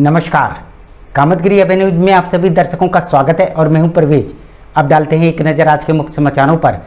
नमस्कार, कामतगिरी एवेन्यूज में आप सभी दर्शकों का स्वागत है और मैं हूं परवेज। अब डालते हैं एक नज़र आज के मुख्य समाचारों पर।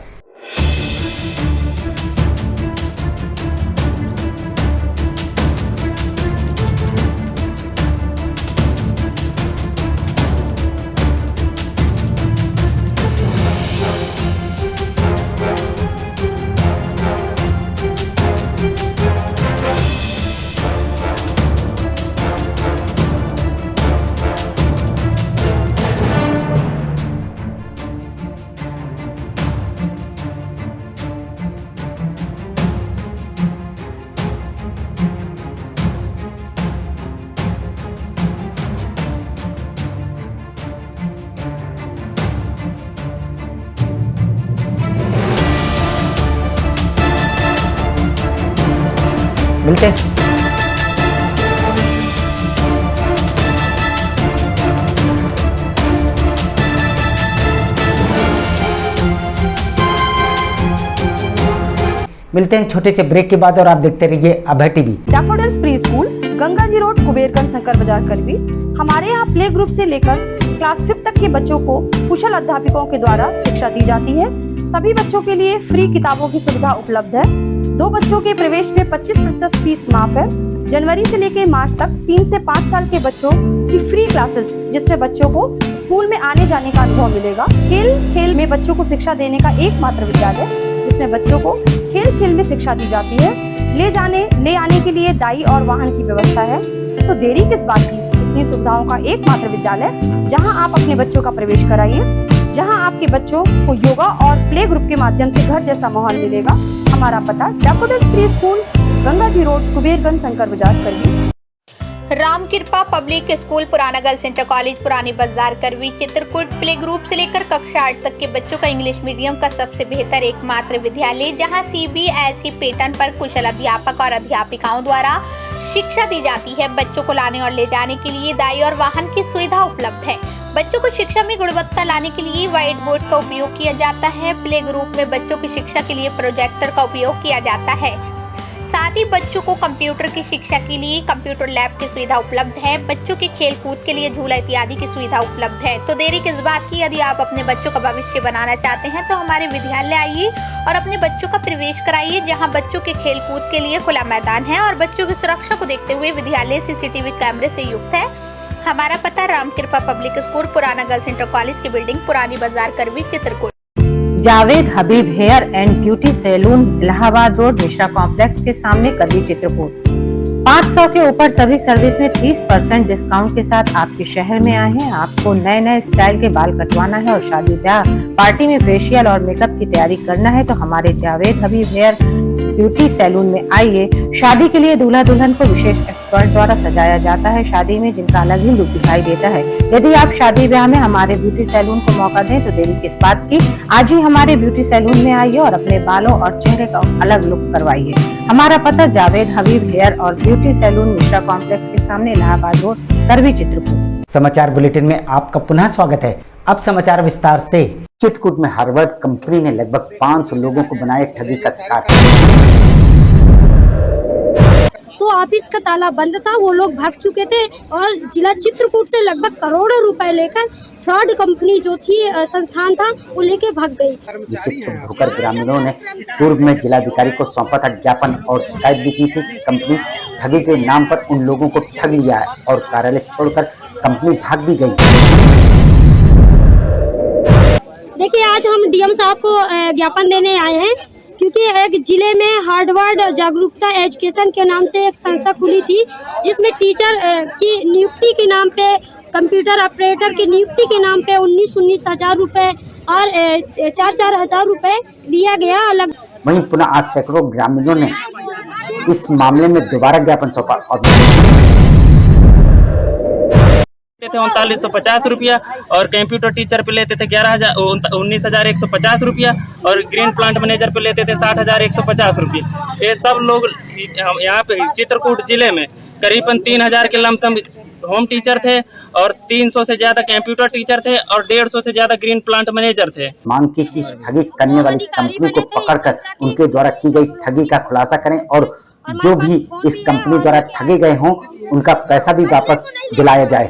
मिलते हैं। मिलते हैं छोटे से ब्रेक के बाद और आप देखते रहिए Abhay TV. Daffodils preschool, Ganga ji road, Kuberganj, Shankar Bazaar, Karwi. हमारे यहाँ प्ले ग्रुप से लेकर क्लास 5 तक के बच्चों को कुशल अध्यापकों के द्वारा शिक्षा दी जाती है। सभी बच्चों के लिए फ्री किताबों की सुविधा उपलब्ध है। 2 बच्चों के प्रवेश में 25% फीस माफ है। जनवरी से लेकर मार्च तक 3 से 5 साल के बच्चों की फ्री क्लासेस, जिसमें बच्चों को स्कूल में आने जाने का अनुभव मिलेगा। खेल में बच्चों को शिक्षा देने का एकमात्र विद्यालय, जिसमें बच्चों को खेल में शिक्षा दी जाती है। ले आने के लिए दाई और वाहन की व्यवस्था है। तो देरी किस बात की, इतनी सुविधाओं का एकमात्र विद्यालय जहां आप अपने बच्चों का प्रवेश कराइए, जहां आपके बच्चों को योगा और प्ले ग्रुप के माध्यम से घर जैसा माहौल मिलेगा। हमारा पता daffodils preschool, Ganga ji road, Kuberganj, Shankar Bazaar, करवी। राम कृपा पब्लिक स्कूल, पुराना गर्ल्स सेंटर कॉलेज, पुरानी बाजार, करवी, चित्रकूट। प्ले ग्रुप से लेकर कक्षा 8 तक के बच्चों का इंग्लिश मीडियम का सबसे बेहतर एकमात्र विद्यालय, जहां CBSE पैटर्न पर कुशल अध्यापक और अध्यापिकाओं द्वारा शिक्षा दी जाती है। बच्चों को लाने और ले जाने के लिए दाई और वाहन की सुविधा उपलब्ध है। बच्चों को शिक्षा में गुणवत्ता लाने के लिए व्हाइट बोर्ड का उपयोग किया जाता है। प्ले ग्रुप में बच्चों की शिक्षा के लिए प्रोजेक्टर का उपयोग किया जाता है। साथ ही बच्चों को कंप्यूटर की शिक्षा के लिए कंप्यूटर लैब की सुविधा उपलब्ध है। बच्चों के खेल कूद के लिए झूला इत्यादि की सुविधा उपलब्ध है। तो देरी किस बात की, यदि आप अपने बच्चों का भविष्य बनाना चाहते हैं तो हमारे विद्यालय आइए और अपने बच्चों का प्रवेश कराइए, जहां बच्चों के खेल कूद के लिए खुला मैदान है और बच्चों की सुरक्षा को देखते हुए विद्यालय CCTV कैमरे से युक्त है। हमारा पता राम कृपा पब्लिक स्कूल, पुराना गर्ल्स सेंटर कॉलेज की building, Purani Bazaar, Karwi, Chitrakoot. Javed Habib hair and beauty salon, Allahabad road, Mishra complex के सामने, करवी, चित्रकूट। 500 के ऊपर सभी सर्विस में 30% डिस्काउंट के साथ आपके शहर में आए हैं। आपको नए स्टाइल के बाल कटवाना है और शादी ब्याह पार्टी में फेशियल और मेकअप की तैयारी करना है तो हमारे Javed Habib hair beauty salon में आइए। शादी के लिए दूल्हा दुल्हन को विशेष एक्सपर्ट द्वारा सजाया जाता है, शादी में जिनका अलग ही लुक दिखाई देता है। यदि आप शादी ब्याह में हमारे ब्यूटी सैलून को मौका दें तो देरी किस बात की, आज ही हमारे ब्यूटी सैलून में आइए और अपने बालों और चेहरे का अलग लुक करवाइए। हमारा पता जावेद हबीब हेयर और ब्यूटी सैलून, मिश्रा कॉम्प्लेक्स के सामने, इलाहाबाद रोड, करवी, चित्रकूट। समाचार बुलेटिन में आपका पुनः स्वागत है। अब समाचार विस्तार से। चित्रकूट में हार्वर्ड कंपनी ने लगभग 500 लोगों को बनाए ठगी का शिकार। तो ऑफिस का ताला बंद था, वो लोग भाग चुके थे और जिला चित्रकूट से लगभग करोड़ों रुपए लेकर फ्रॉड कंपनी जो थी, संस्थान था, वो लेके भाग गई। जिससे क्षुब्ध होकर ग्रामीणों ने पूर्व में जिलाधिकारी को सौंपा था ज्ञापन और शिकायत भी की थी। कंपनी ठगी के नाम पर उन लोगों को ठग लिया है और कार्यालय छोड़कर कंपनी भाग भी गई। देखिए, आज हम DM साहब को ज्ञापन देने आए हैं क्योंकि एक जिले में हार्वर्ड जागरूकता एजुकेशन के नाम से एक संस्था खुली थी, जिसमें टीचर की नियुक्ति के नाम पे, कंप्यूटर ऑपरेटर की नियुक्ति के नाम पे 19 हजार रुपए और 4 हजार रुपए लिया गया अलग। वहीं पुनः आज सैकड़ों ग्रामीणों ने इस मामले में दोबारा ज्ञापन सौंपा और 3950 रुपया और कंप्यूटर टीचर पे लेते थे 19,150 रुपया और ग्रीन प्लांट मैनेजर पे लेते थे 60,150 रुपया। ये सब लोग यहाँ पे चित्रकूट जिले में करीबन 3000 के लमसम होम टीचर थे और 300 से ज्यादा कंप्यूटर टीचर थे और 150 से ज्यादा ग्रीन प्लांट मैनेजर थे। मांग की ठगी करने वाली कंपनी को पकड़कर उनके द्वारा की गई ठगी का खुलासा करें और जो भी इस कंपनी द्वारा ठगे गए हों उनका पैसा भी वापस दिलाया जाए।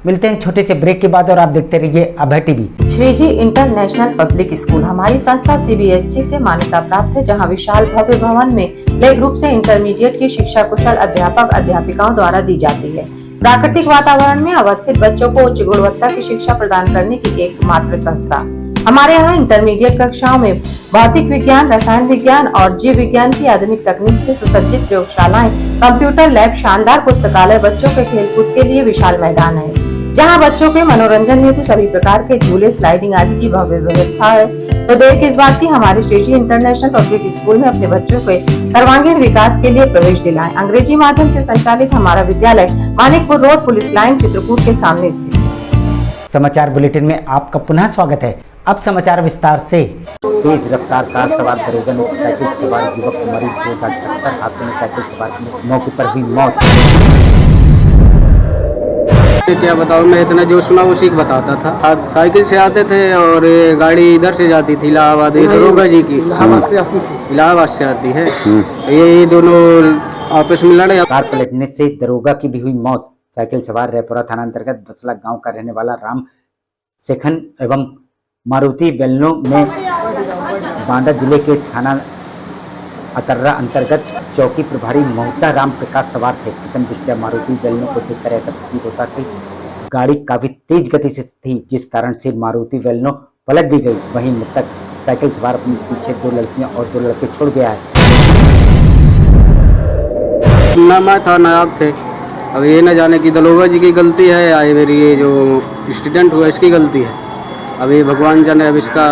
मिलते हैं छोटे से ब्रेक के बाद और आप देखते रहिए Abhay TV. Shriji international public school हमारी संस्था CBSE से मान्यता प्राप्त है, जहां विशाल भव्य भवन में प्ले ग्रुप से इंटरमीडिएट की शिक्षा कुशल अध्यापक अध्यापिकाओं द्वारा दी जाती है। प्राकृतिक वातावरण में अवस्थित बच्चों को उच्च गुणवत्ता की शिक्षा प्रदान करने की एकमात्र संस्था। हमारे यहाँ इंटरमीडिएट कक्षाओं में भौतिक विज्ञान, रसायन विज्ञान और जीव विज्ञान की आधुनिक तकनीक से सुसज्जित प्रयोगशालाएं, कंप्यूटर लैब, शानदार पुस्तकालय, बच्चों के खेलकूद के लिए विशाल मैदान है, जहां बच्चों के मनोरंजन हेतु सभी प्रकार के झूले, स्लाइडिंग आदि की भव्य व्यवस्था है। तो देर किस बात की, हमारे श्रीजी इंटरनेशनल पब्लिक स्कूल में अपने बच्चों के सर्वांगीण विकास के लिए प्रवेश दिलाएं। अंग्रेजी माध्यम से संचालित हमारा विद्यालय Manikpur road, police line, Chitrakoot के सामने स्थित है। समाचार बुलेटिन में आपका पुनः स्वागत है। अब समाचार विस्तार से। तेज रफ्तार कार सवार दरोगा ने साइकिल सवार युवक को मारी जोरदार टक्कर। हादसे में साइकिल सवार की मौके पर हुई मौत। क्या बताऊँ, मैं इतना जोश में उसी को बताता था। साइकिल से आते थे और गाड़ी इधर से जाती थी, इलाहाबाद, दरोगा जी की इलाहाबाद से आती है। ये दोनों आपस में लड़े। कार पलटने से दरोगा की भी हुई मौत। साइकिल सवार रेपुरा थाना अंतर्गत बसला गांव का रहने वाला राम सेखन एवं मारुति बेलनो में बांदा जिले के थाना अतर्रा अंतर्गत चौकी प्रभारी मोहता राम प्रकाश सवार थे। प्रथम दृष्टया मारुति बेलनो को देखकर ऐसा प्रतीत होता कि गाड़ी काफी तेज गति से थी, जिस कारण से मारुति बेलनो पलट भी गई। वहीं मृतक साइकिल सवार अपने पीछे 2 लड़कियां और 2 लड़के छोड़ गया है। ना मैं था ना आप थे। अब ये न जाने की दरोगा जी की गलती है या मेरी ये जो स्टूडेंट हुआ इसकी गलती है। अभी भगवान जाने। अब इसका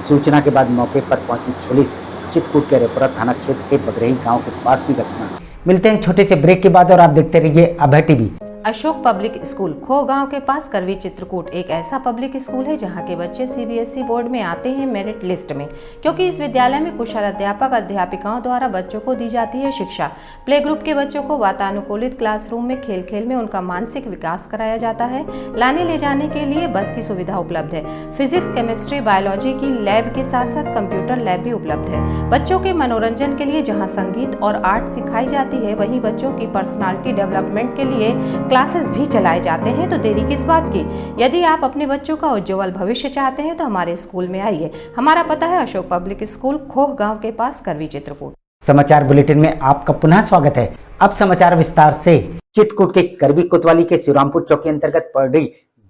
सूचना के बाद मौके पर पहुंची पुलिस चित्रकूट के रेपुरा थाना क्षेत्र के बगरही गांव के पास की घटना। मिलते हैं छोटे से ब्रेक के बाद और आप देखते रहिए Abhay TV. Ashok public school खो गांव के पास करवी, चित्रकूट एक ऐसा पब्लिक स्कूल है जहां के बच्चे CBSE बोर्ड में आते हैं मेरिट लिस्ट में, क्योंकि इस विद्यालय में कुशल अध्यापक अध्यापिकाओं द्वारा बच्चों को दी जाती है शिक्षा। प्ले ग्रुप के बच्चों को वातानुकूलित क्लासरूम में खेल खेल में उनका मानसिक विकास कराया जाता है। लाने ले जाने के लिए बस की सुविधा उपलब्ध है। फिजिक्स, केमिस्ट्री, बायोलॉजी की लैब के साथ साथ कंप्यूटर लैब भी उपलब्ध है। बच्चों के मनोरंजन के लिए जहाँ संगीत और आर्ट सिखाई जाती है, वहीं बच्चों की पर्सनालिटी डेवलपमेंट के लिए क्लासेस भी चलाए जाते हैं। तो देरी किस बात की, यदि आप अपने बच्चों का उज्जवल भविष्य चाहते हैं तो हमारे स्कूल में आइए। हमारा पता है अशोक पब्लिक स्कूल, खोह गांव के पास, करवी, चित्रकूट। समाचार बुलेटिन में आपका पुनः स्वागत है। अब समाचार विस्तार से। चित्रकूट के करवी कोतवाली के शिवरामपुर चौकी अंतर्गत पड़री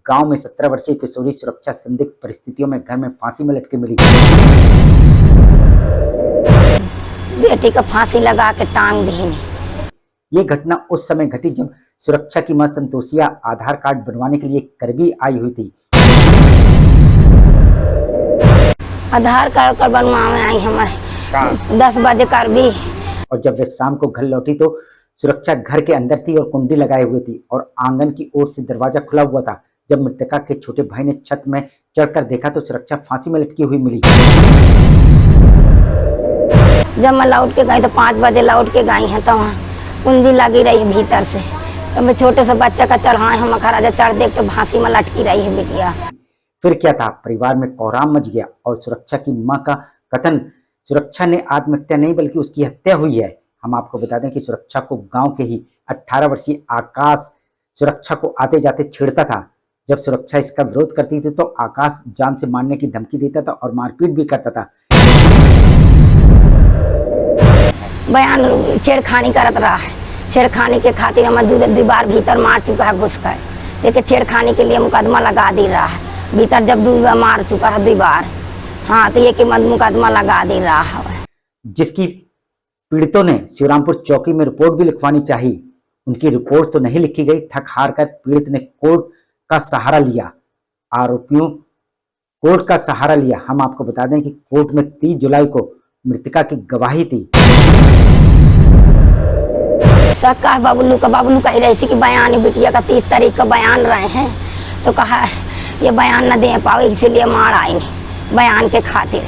गांव में 17 वर्षीय किशोरी सुरक्षा संदिग्ध परिस्थितियों में घर में फांसी में लटके मिली। बेटी को फांसी लगा के टांग दी। ये घटना उस समय घटी जब सुरक्षा की मां संतोषिया आधार कार्ड बनवाने के लिए करवी आई हुई थी। आधार कार्ड कर बनवाने आई हमें 10 बजे करवी। और जब वे शाम को घर लौटी तो सुरक्षा घर के अंदर थी और कुंडी लगाई हुई थी और आंगन की ओर से दरवाजा खुला हुआ था। जब मृतका के छोटे भाई ने छत में चढ़कर देखा तो सुरक्षा फांसी में लटकी हुई मिली। जब मैं लौट के गई तो 5 बजे लौट के गई है तो वहाँ कुंजी लगी रही है भीतर से। तो मैं छोटे से बच्चा का चढ़ाए हम खराजा चढ़ देख तो फांसी में लटकी रही है बिटिया। फिर क्या था, परिवार में कोहराम मच गया और सुरक्षा की मां का कथन सुरक्षा ने आत्महत्या नहीं बल्कि उसकी हत्या हुई है। हम आपको बता दें कि सुरक्षा को गांव के ही 18 वर्षीय आकाश सुरक्षा को आते जाते छेड़ता था। जब सुरक्षा इसका विरोध करती थी तो आकाश जान से मारने की धमकी देता था और मारपीट भी करता था। बयान छेड़खानी करत रहा है। छेड़खानी के खातिर हम 2 बार भीतर मार चुका है घुस कर। देखिए छेड़खानी के लिए मुकदमा लगा दे रहा है भीतर, जब 2 बार मार चुका है 2 बार। हाँ तो ये कि मुकदमा लगा दे रहा है। जिसकी पीड़ितों ने शिवरामपुर चौकी में रिपोर्ट भी लिखवानी चाहिए। उनकी रिपोर्ट तो नहीं लिखी गई। थक हार कर पीड़ित ने कोर्ट का सहारा लिया। आरोपियों कोर्ट का सहारा लिया। हम आपको बता दें कि कोर्ट में 30 जुलाई को मृतका की गवाही थी। सबका बाबुल्लू कही रही कि बयान बिटिया का 30 तारीख का बयान रहे हैं तो कहा ये बयान न दे पाओ इसीलिए मार आई बयान के खातिर।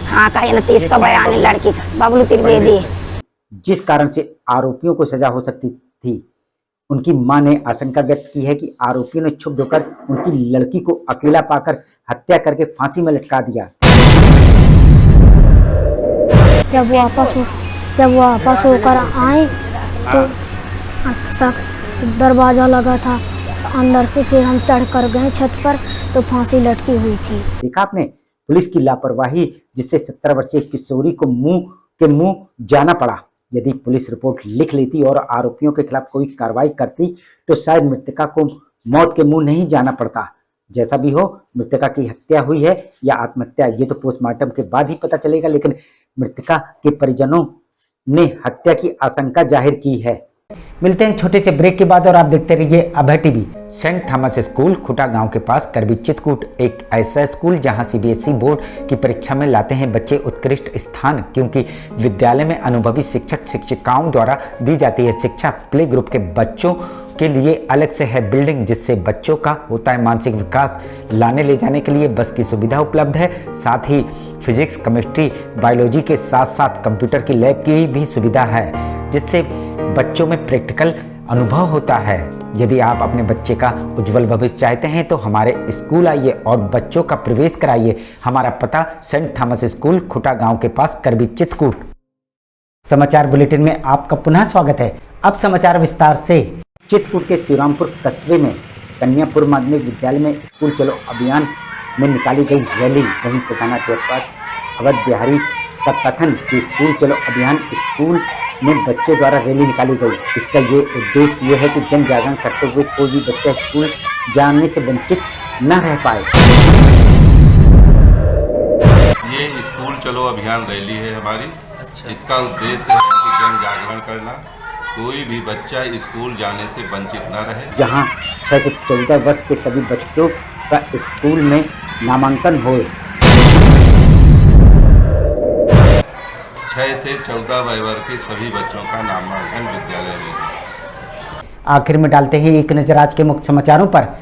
हाँ कहे न 30 का बयान है लड़की का, बबलू त्रिवेदी। जिस कारण से आरोपियों को सजा हो सकती थी। उनकी मां ने आशंका व्यक्त की है कि आरोपियों ने छुप होकर उनकी लड़की को अकेला पाकर हत्या करके फांसी में लटका दिया। जब वापस होकर आए तो सब दरवाज़ा लगा था अंदर से, फिर हम चढ़ कर गए छत पर तो फांसी लटकी हुई थी। देखा आपने पुलिस की लापरवाही, जिससे 17 वर्षीय किशोरी को मुंह जाना पड़ा। यदि पुलिस रिपोर्ट लिख लेती और आरोपियों के खिलाफ कोई कार्रवाई करती तो शायद मृतका को मौत के मुंह नहीं जाना पड़ता। जैसा भी हो, मृतका की हत्या हुई है या आत्महत्या, ये तो पोस्टमार्टम के बाद ही पता चलेगा, लेकिन मृतका के परिजनों ने हत्या की आशंका जाहिर की है। मिलते हैं छोटे से ब्रेक के बाद और आप देखते रहिए Abhay TV. Saint Thomas school खुटा गांव के पास करबी चित्रकूट एक ऐसा स्कूल जहां सीबीएसई बोर्ड की परीक्षा में लाते हैं बच्चे उत्कृष्ट स्थान, क्योंकि विद्यालय में अनुभवी शिक्षक शिक्षिकाओं द्वारा दी जाती है शिक्षा। प्ले ग्रुप के बच्चों के लिए अलग से है बिल्डिंग, जिससे बच्चों का होता है मानसिक विकास। लाने ले जाने के लिए बस की सुविधा उपलब्ध है, साथ ही फिजिक्स, केमिस्ट्री, बायोलॉजी के साथ साथ कंप्यूटर की लैब की भी सुविधा है, जिससे बच्चों में प्रैक्टिकल अनुभव होता है। यदि आप अपने बच्चे का उज्जवल भविष्य चाहते हैं तो हमारे स्कूल आइए और बच्चों का प्रवेश कराइए। हमारा पता सेंट थॉमस स्कूल खुटा गांव के पास करबी चित्रकूट। समाचार बुलेटिन में आपका पुनः स्वागत है। अब समाचार विस्तार से। चित्रकूट के शिवरामपुर कस्बे में कन्यापुर माध्यमिक विद्यालय में स्कूल चलो अभियान में निकाली गई रैली। वहीं प्रधानाध्यापक अवध बिहारी का कथन कि स्कूल चलो अभियान स्कूल में बच्चों द्वारा रैली निकाली गई। इसका ये उद्देश्य ये है कि जन जागरण करते हुए कोई भी बच्चा स्कूल जाने से वंचित न रह पाए। ये स्कूल चलो अभियान रैली है हमारी। इसका उद्देश्य है कि जन जागरण करना, कोई भी बच्चा स्कूल जाने से वंचित न रहे। जहां 6 से 14 वर्ष के सभी बच्चों का स्कूल में नामांकन हो। 6 से 14 वर्ष के सभी बच्चों का नामांकन विद्यालय में। आखिर में डालते हैं एक नजर आज के मुख्य समाचारों पर।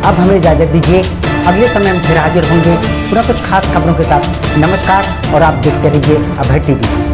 अब हमें इजाजत दीजिए, अगले समय हम फिर हाजिर होंगे पूरा कुछ खास खबरों के साथ। नमस्कार और आप देखते रहिए अभय टीवी।